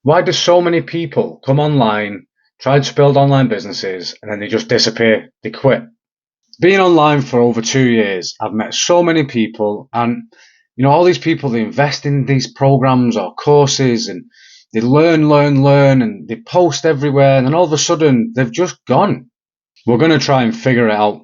Why do so many people come online, try to build online businesses, and then they just disappear? They quit. Being online for over 2 years, I've met so many people, and all these people, they invest in these programs or courses, and they learn, and they post everywhere, and then all of a sudden they've just gone. We're going to try and figure it out.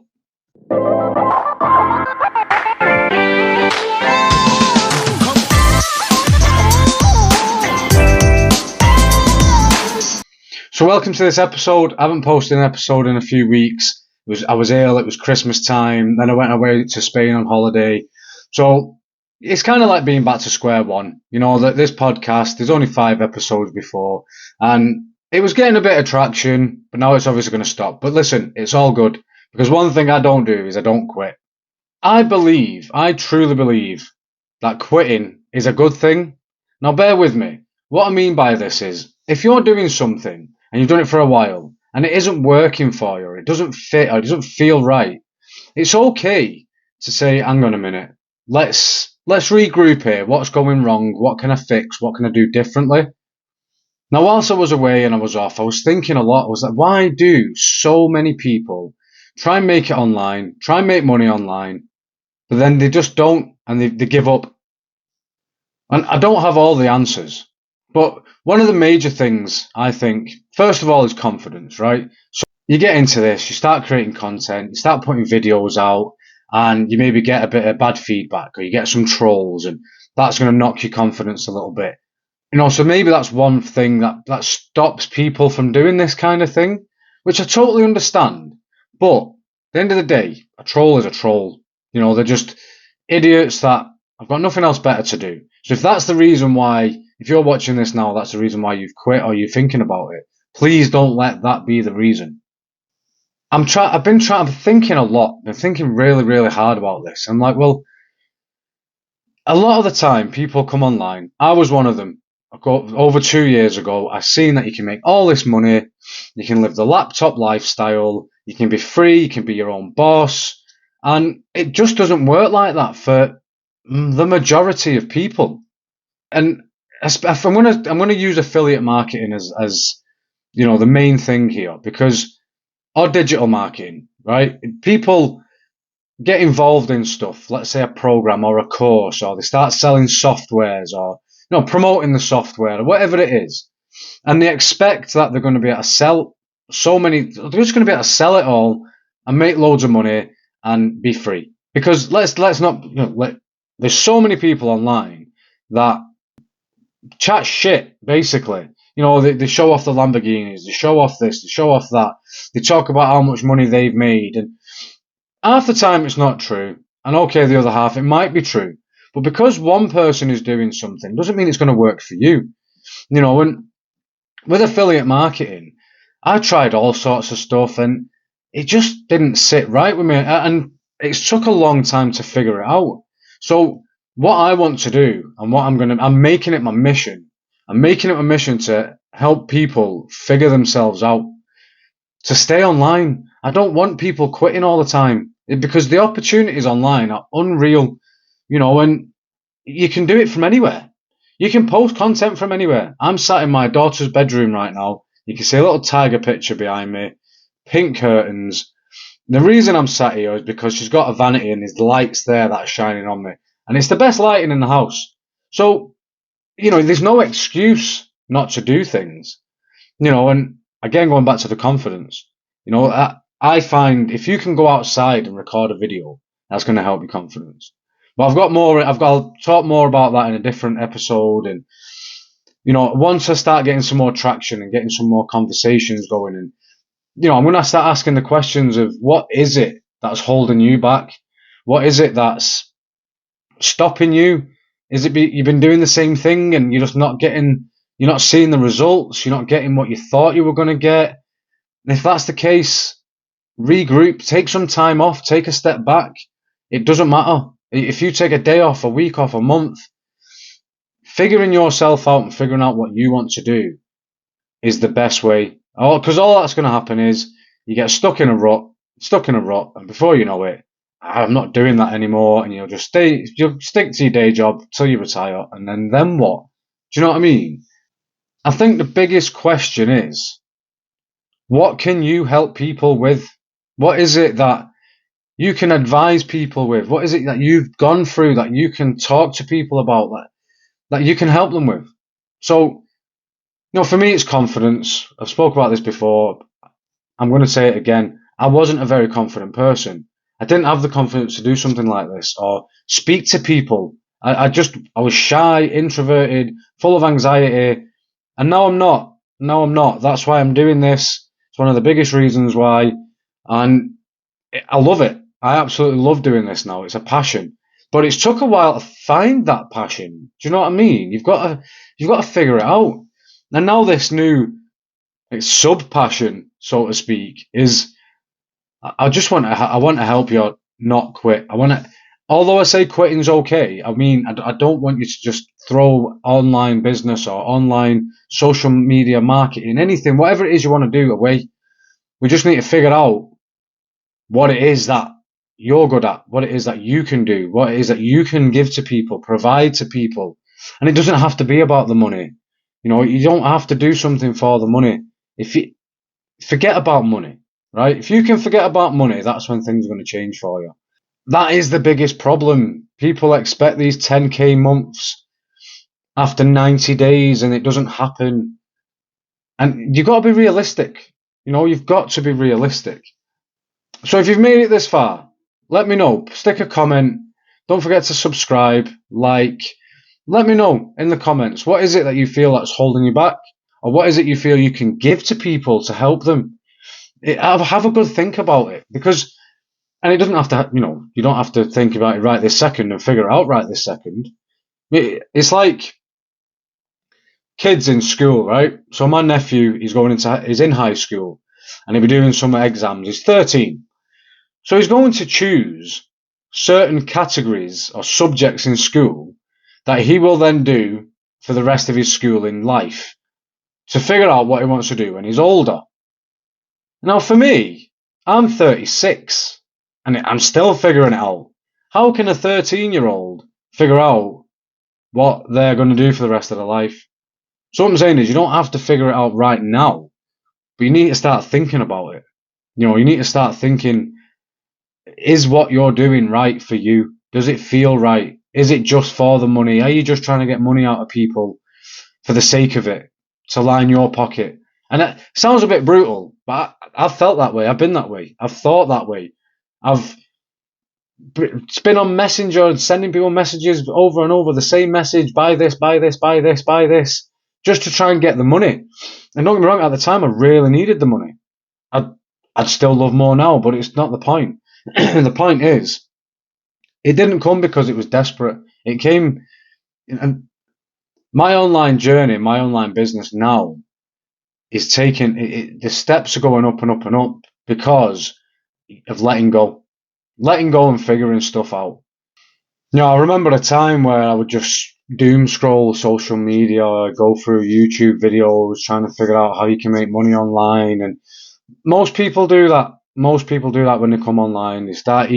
So welcome to this episode. I haven't posted an episode in a few weeks. I was ill, it was Christmas time, then I went away to Spain on holiday. So it's kind of like being back to square one. That this podcast, there's only 5 episodes before, and it was getting a bit of traction, but now it's obviously going to stop. But listen, it's all good, because one thing I don't do is I don't quit. I truly believe that quitting is a good thing. Now bear with me. What I mean by this is, if you're doing something and you've done it for a while and it isn't working for you, or it doesn't fit, or it doesn't feel right, it's okay to say, hang on a minute, let's regroup here. What's going wrong? What can I fix? What can I do differently? Now, whilst I was away and I was off, I was thinking a lot. I was like, why do so many people try and make it online, try and make money online, but then they just don't, and they give up? And I don't have all the answers. But one of the major things, I think, first of all, is confidence, right? So you get into this, you start creating content, you start putting videos out, and you maybe get a bit of bad feedback, or you get some trolls, and that's going to knock your confidence a little bit. So maybe that's one thing that stops people from doing this kind of thing, which I totally understand. But at the end of the day, a troll is a troll. They're just idiots that have got nothing else better to do. So if that's the reason why, if you're watching this now, that's the reason why you've quit or you're thinking about it, please don't let that be the reason. I'm thinking a lot, been thinking really, really hard about this. I'm like, well, a lot of the time people come online. I was one of them. Over 2 years ago, I seen that you can make all this money. You can live the laptop lifestyle. You can be free. You can be your own boss. And it just doesn't work like that for the majority of people. And if I'm gonna use affiliate marketing as the main thing here, because, or digital marketing, right? People get involved in stuff, let's say a program or a course, or they start selling softwares, or promoting the software, or whatever it is, and they expect that they're going to be able to sell they're just going to be able to sell it all and make loads of money and be free. Because let's not, there's so many people online that chat shit, basically. They show off the Lamborghinis, they show off this, they show off that, they talk about how much money they've made, and half the time it's not true, and okay, the other half, it might be true. But because one person is doing something doesn't mean it's going to work for you. And with affiliate marketing, I tried all sorts of stuff, and it just didn't sit right with me, and it took a long time to figure it out. So what I want to do, and I'm making it my mission. I'm making it my mission to help people figure themselves out, to stay online. I don't want people quitting all the time, because the opportunities online are unreal, and you can do it from anywhere. You can post content from anywhere. I'm sat in my daughter's bedroom right now. You can see a little tiger picture behind me, pink curtains. The reason I'm sat here is because she's got a vanity and there's lights there that are shining on me. And it's the best lighting in the house. So, there's no excuse not to do things. And again, going back to the confidence, I find if you can go outside and record a video, that's going to help your confidence. But I've got to talk more about that in a different episode. And, once I start getting some more traction and getting some more conversations going, and, I'm going to start asking the questions of, what is it that's holding you back? What is it that's stopping you? Is it you've been doing the same thing and you're not seeing the results? You're not getting what you thought you were going to get? And if that's the case, regroup, take some time off, take a step back. It doesn't matter. If you take a day off, a week off, a month, figuring yourself out and figuring out what you want to do is the best way. Because all that's going to happen is you get stuck in a rut, and before you know it, I'm not doing that anymore, and you'll stick to your day job till you retire, and then what? Do you know what I mean? I think the biggest question is, what can you help people with? What is it that you can advise people with? What is it that you've gone through that you can talk to people about, that you can help them with? So, for me, it's confidence. I've spoke about this before. I'm going to say it again. I wasn't a very confident person. I didn't have the confidence to do something like this or speak to people. I was shy, introverted, full of anxiety, and now I'm not. Now I'm not. That's why I'm doing this. It's one of the biggest reasons why, and I love it. I absolutely love doing this now. It's a passion, but it's took a while to find that passion. Do you know what I mean? You've got to figure it out. And now this new sub passion, so to speak, is I want to help you not quit. Although I say quitting's okay, I mean, I don't want you to just throw online business or online social media marketing, anything, whatever it is you want to do away. We just need to figure out what it is that you're good at, what it is that you can do, what it is that you can give to people, provide to people. And it doesn't have to be about the money. You don't have to do something for the money. If you forget about money, right? If you can forget about money, that's when things are going to change for you. That is the biggest problem. People expect these 10K months after 90 days and it doesn't happen. And you've got to be realistic. You've got to be realistic. So if you've made it this far, let me know. Stick a comment. Don't forget to subscribe, like. Let me know in the comments. What is it that you feel that's holding you back? Or what is it you feel you can give to people to help them? Have a good think about it. And it doesn't have to, you don't have to think about it right this second and figure it out right this second. It's like kids in school, right? So my nephew, he's in high school and he'll be doing summer exams. He's 13. So he's going to choose certain categories or subjects in school that he will then do for the rest of his schooling life to figure out what he wants to do when he's older. Now, for me, I'm 36 and I'm still figuring it out. How can a 13-year-old figure out what they're going to do for the rest of their life? So what I'm saying is you don't have to figure it out right now, but you need to start thinking about it. You need to start thinking, is what you're doing right for you? Does it feel right? Is it just for the money? Are you just trying to get money out of people for the sake of it, to line your pocket? And it sounds a bit brutal, but I've felt that way. I've been that way. I've thought that way. I've been on Messenger and sending people messages over and over, the same message, buy this, buy this, buy this, buy this, just to try and get the money. And don't get me wrong, at the time I really needed the money. I'd still love more now, but it's not the point. The point is, it didn't come because it was desperate. It came, and my online journey, my online business now is taking, the steps are going up and up and up because of letting go and figuring stuff out. I remember a time where I would just doom scroll social media, go through YouTube videos, trying to figure out how you can make money online. And most people do that. Most people do that when they come online. They start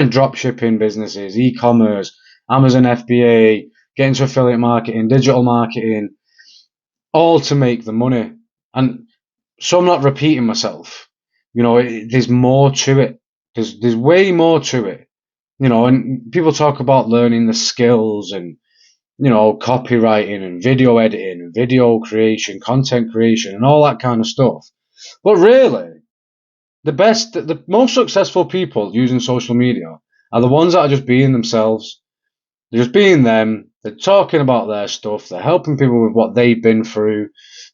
drop shipping businesses, e-commerce, Amazon FBA, get into affiliate marketing, digital marketing, all to make the money. And so I'm not repeating myself. There's more to it. There's way more to it. And people talk about learning the skills and, copywriting and video editing and video creation, content creation and all that kind of stuff. But really, the most successful people using social media are the ones that are just being themselves. They're just being them. They're talking about their stuff. They're helping people with what they've been through.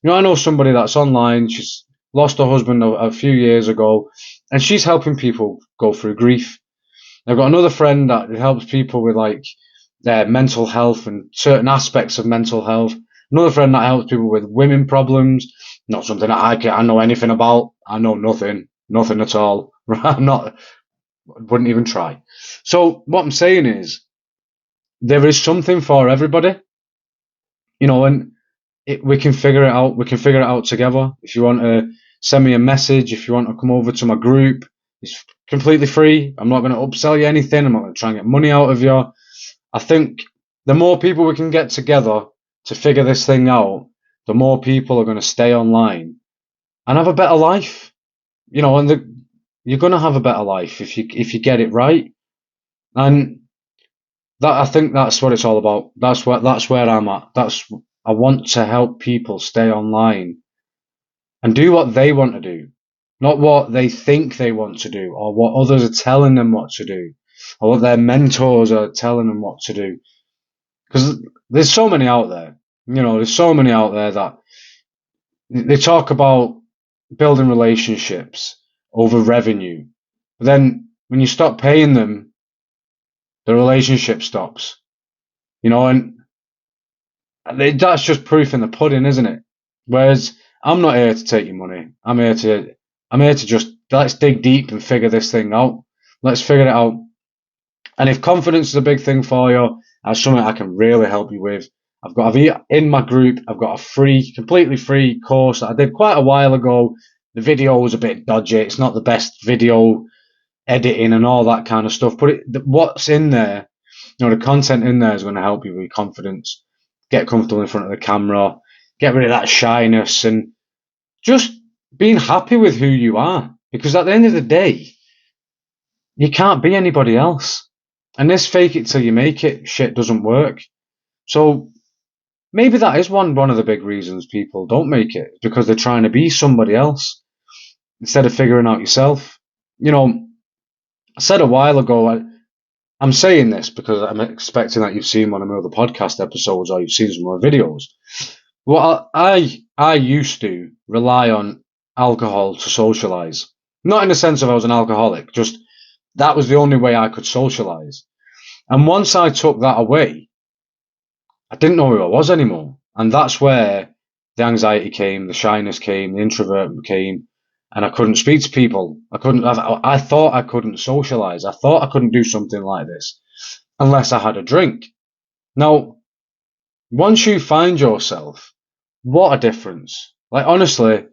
I know somebody that's online. She's lost her husband a few years ago, and she's helping people go through grief. I've got another friend that helps people with their mental health and certain aspects of mental health. Another friend that helps people with women problems. Not something that I know anything about. I know nothing at all. Wouldn't even try. So what I'm saying is, there is something for everybody, and we can figure it out. We can figure it out together. If you want to send me a message, if you want to come over to my group, it's completely free. I'm not going to upsell you anything. I'm not going to try and get money out of you. I think the more people we can get together to figure this thing out, the more people are going to stay online and have a better life. And you're going to have a better life if you get it right. And that, I think that's what it's all about. That's where I'm at. I want to help people stay online and do what they want to do, not what they think they want to do or what others are telling them what to do or what their mentors are telling them what to do. Because there's so many out there. There's so many out there that they talk about building relationships over revenue. But then when you stop paying them, the relationship stops. And that's just proof in the pudding, isn't it? Whereas I'm not here to take your money. I'm here to just, let's dig deep and figure this thing out. Let's figure it out. And if confidence is a big thing for you, that's something I can really help you with. In my group, I've got a completely free course that I did quite a while ago. The video was a bit dodgy. It's not the best video editing and all that kind of stuff. But what's in there, the content in there is going to help you with confidence. Get comfortable in front of the camera. Get rid of that shyness and just being happy with who you are. Because at the end of the day, you can't be anybody else. And this fake it till you make it shit doesn't work. So maybe that is one of the big reasons people don't make it, because they're trying to be somebody else instead of figuring out yourself. I said a while ago, I'm saying this because I'm expecting that you've seen one of my other podcast episodes or you've seen some of my videos. Well, I used to rely on alcohol to socialize. Not in the sense of I was an alcoholic, just that was the only way I could socialize. And once I took that away, I didn't know who I was anymore. And that's where the anxiety came, the shyness came, the introvert came, and I couldn't speak to people. I thought I couldn't socialize. I thought I couldn't do something like this unless I had a drink. Now, once you find yourself, what a difference. Like, honestly,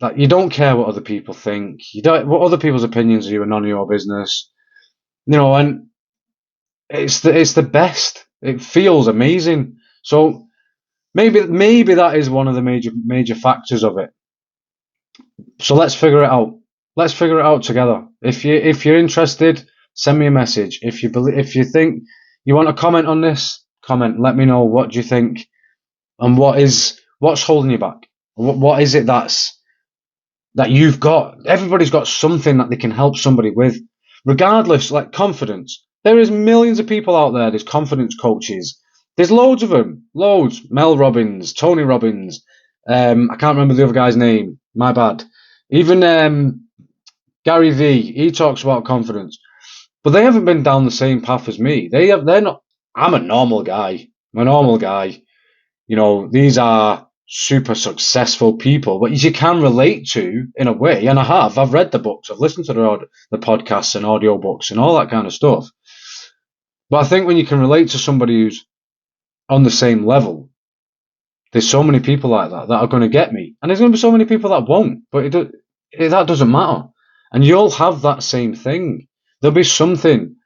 like, you don't care what other people think. What other people's opinions of you are none of your business. And it's the best. It feels amazing. So maybe that is one of the major factors of it. So let's figure it out. Let's figure it out together. If you're interested, send me a message. If you think you want to comment on this, comment. Let me know what do you think and what's holding you back. What is it that you've got? Everybody's got something that they can help somebody with, regardless. Like confidence. There is millions of people out there. There's confidence coaches. There's loads of them. Loads. Mel Robbins, Tony Robbins. I can't remember the other guy's name. My bad. Even Gary Vee. He talks about confidence, but they haven't been down the same path as me. They're not. I'm a normal guy. These are super successful people, but you can relate to in a way. And I've read the books. I've listened to the podcasts and audio books and all that kind of stuff. But I think when you can relate to somebody who's on the same level, there's so many people like that are going to get me. And there's going to be so many people that won't. But that doesn't matter. And you'll have that same thing. There'll be something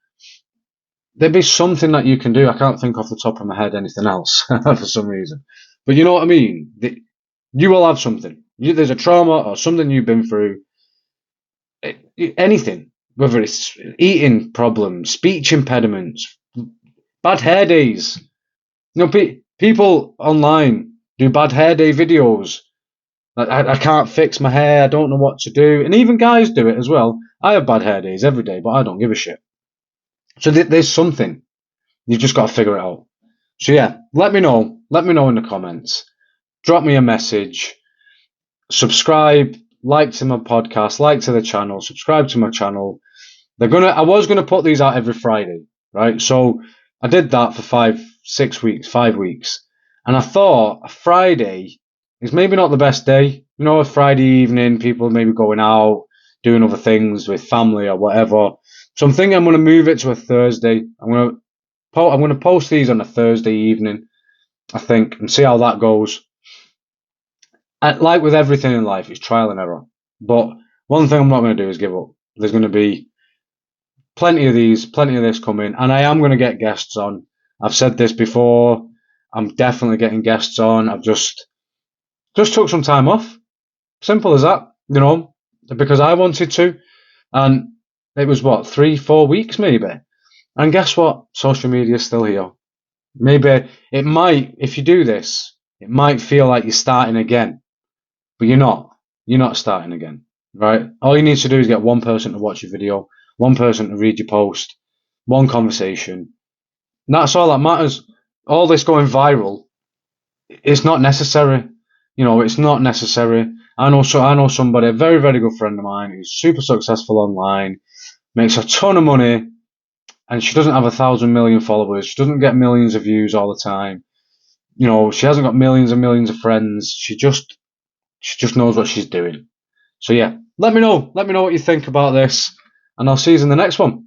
that you can do. I can't think off the top of my head anything else for some reason. But you know what I mean? You will have something. There's a trauma or something you've been through. Anything. Whether it's eating problems, speech impediments, bad hair days. People online do bad hair day videos. I can't fix my hair. I don't know what to do. And even guys do it as well. I have bad hair days every day, but I don't give a shit. So there's something. You've just got to figure it out. So yeah, let me know. Let me know in the comments. Drop me a message. Subscribe. Like to my podcast. Like to the channel. Subscribe to my channel. I was gonna put these out every Friday, right? So I did that for 5 weeks. And I thought a Friday is maybe not the best day. A Friday evening, people maybe going out, doing other things with family or whatever. So I'm thinking I'm going to move it to a Thursday. I'm going to post these on a Thursday evening, I think, and see how that goes. And like with everything in life, it's trial and error. But one thing I'm not going to do is give up. There's going to be plenty of this coming, and I am going to get guests on. I've said this before. I'm definitely getting guests on. Just took some time off. Simple as that, because I wanted to. And it was what, 3, 4 weeks maybe. And guess what? Social media is still here. Maybe it might, if you do this, it might feel like you're starting again, but you're not. You're not starting again, right? All you need to do is get one person to watch your video, one person to read your post, one conversation. And that's all that matters. All this going viral, it's not necessary. It's not necessary. I know somebody, a very, very good friend of mine, who's super successful online, makes a ton of money, and she doesn't have 1,000 million followers. She doesn't get millions of views all the time. She hasn't got millions and millions of friends. She just knows what she's doing. So yeah, let me know. Let me know what you think about this, and I'll see you in the next one.